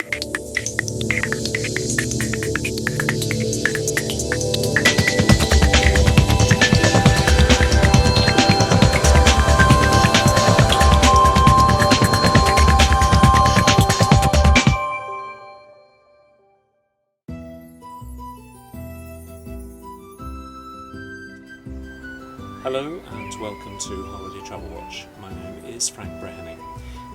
Hello and welcome to Holiday Travel Watch. My name is Frank Brehening.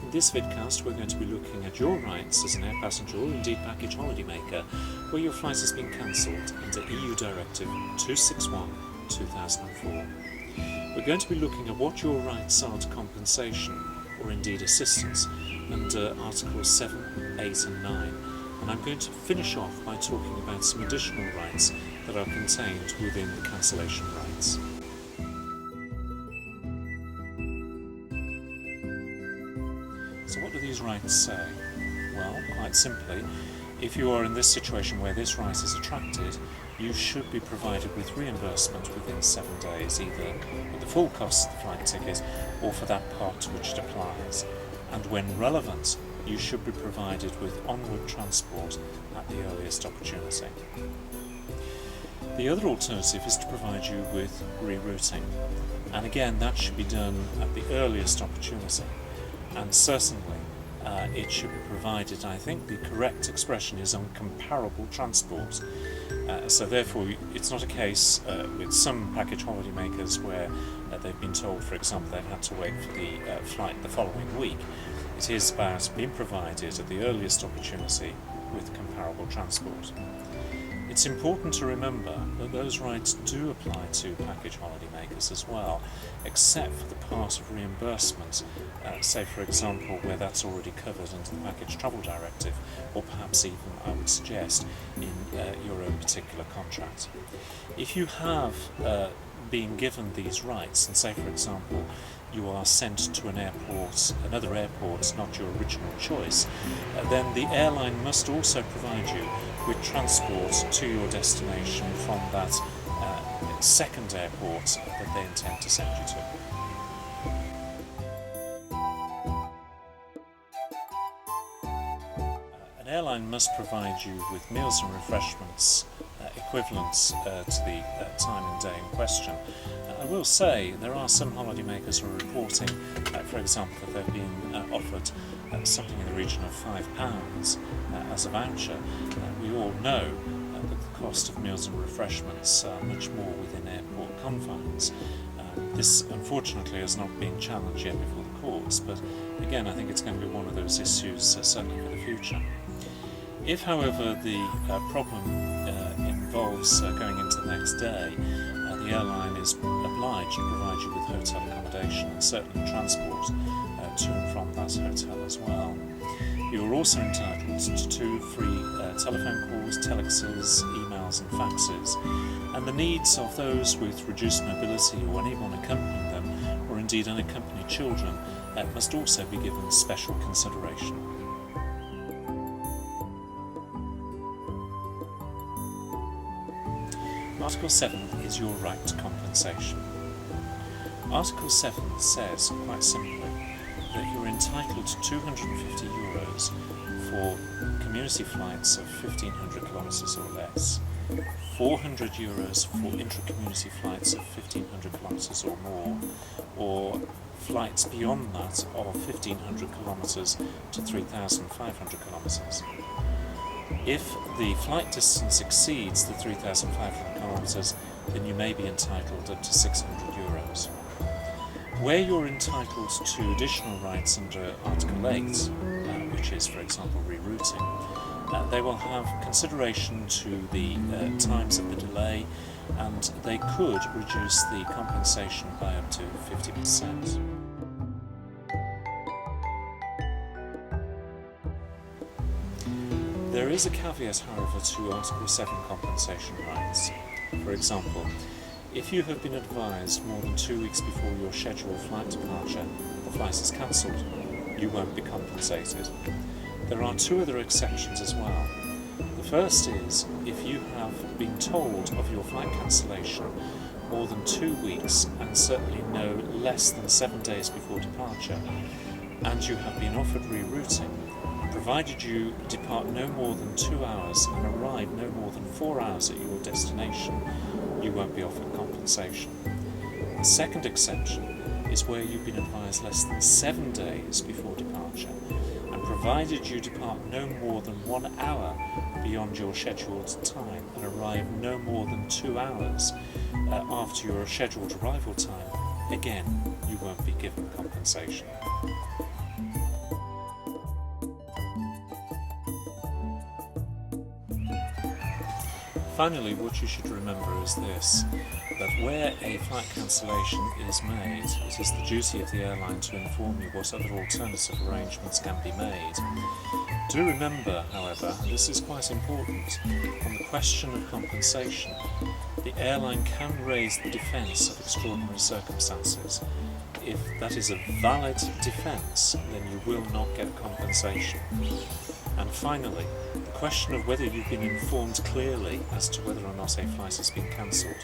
In this vidcast we're going to be looking at your rights as an air passenger or indeed package holiday maker where your flight has been cancelled under EU Directive 261/2004. We're going to be looking at what your rights are to compensation or indeed assistance under Articles 7, 8 and 9, and I'm going to finish off by talking about some additional rights that are contained within the cancellation rights. So what do these rights say? Well, quite simply, if you are in this situation where this right is attracted, you should be provided with reimbursement within 7 days, either with the full cost of the flight ticket or for that part to which it applies. And when relevant, you should be provided with onward transport at the earliest opportunity. The other alternative is to provide you with rerouting, and again that should be done at the earliest opportunity. And certainly it should be provided, I think the correct expression is on comparable transport. So therefore it's not a case with some package holiday makers where they've been told, for example, they've had to wait for the flight the following week. It is about being provided at the earliest opportunity with comparable transport. It's important to remember that those rights do apply to package holiday makers as well, except for the part of reimbursement, say for example where that's already covered under the Package Travel Directive, or perhaps even, I would suggest, in your own particular contract. If you have been given these rights, and say for example you are sent to another airport, not your original choice, then the airline must also provide you with transport to your destination from that second airport that they intend to send you to. An airline must provide you with meals and refreshments equivalent to the time and day in question. I will say there are some holiday makers who are reporting, for example, that they've been offered something in the region of £5 as a voucher. We all know that the cost of meals and refreshments are much more within airport confines. This unfortunately has not been challenged yet before the courts, but again I think it's going to be one of those issues certainly for the future. If however the problem involves going into the next day, the airline is obliged to provide you with hotel accommodation and certainly transport to and from that hotel as well. You are also entitled to 2 free telephone calls, telexes, emails and faxes, and the needs of those with reduced mobility or anyone accompanying them, or indeed unaccompanied children, must also be given special consideration. Article 7 is your right to compensation. Article 7 says, quite simply, that you're entitled to €250 for community flights of 1,500 kilometres or less, €400 for intra-community flights of 1,500 kilometres or more, or flights beyond that of 1,500 kilometres to 3,500 kilometres. If the flight distance exceeds the 3,500 kilometres, then you may be entitled up to €600. Where you're entitled to additional rights under Article 8, which is, for example, rerouting, they will have consideration to the times of the delay, and they could reduce the compensation by up to 50%. There is a caveat, however, to Article 7 compensation rights. For example, if you have been advised more than 2 weeks before your scheduled flight departure the flight is cancelled, you won't be compensated. There are 2 other exceptions as well. The first is if you have been told of your flight cancellation more than 2 weeks and certainly no less than 7 days before departure, and you have been offered rerouting, provided you depart no more than 2 hours and arrive no more than 4 hours at your destination, you won't be offered compensation. The second exception is where you've been advised less than 7 days before departure, and provided you depart no more than 1 hour beyond your scheduled time and arrive no more than 2 hours after your scheduled arrival time, again, you won't be given compensation. Finally, what you should remember is this, that where a flight cancellation is made, it is the duty of the airline to inform you what other alternative arrangements can be made. Do remember, however, and this is quite important, on the question of compensation, the airline can raise the defence of extraordinary circumstances. If that is a valid defence, then you will not get compensation. And finally, the question of whether you've been informed clearly as to whether or not a flight has been cancelled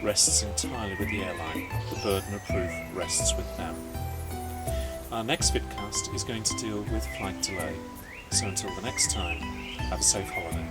rests entirely with the airline. The burden of proof rests with them. Our next vidcast is going to deal with flight delay. So until the next time, have a safe holiday.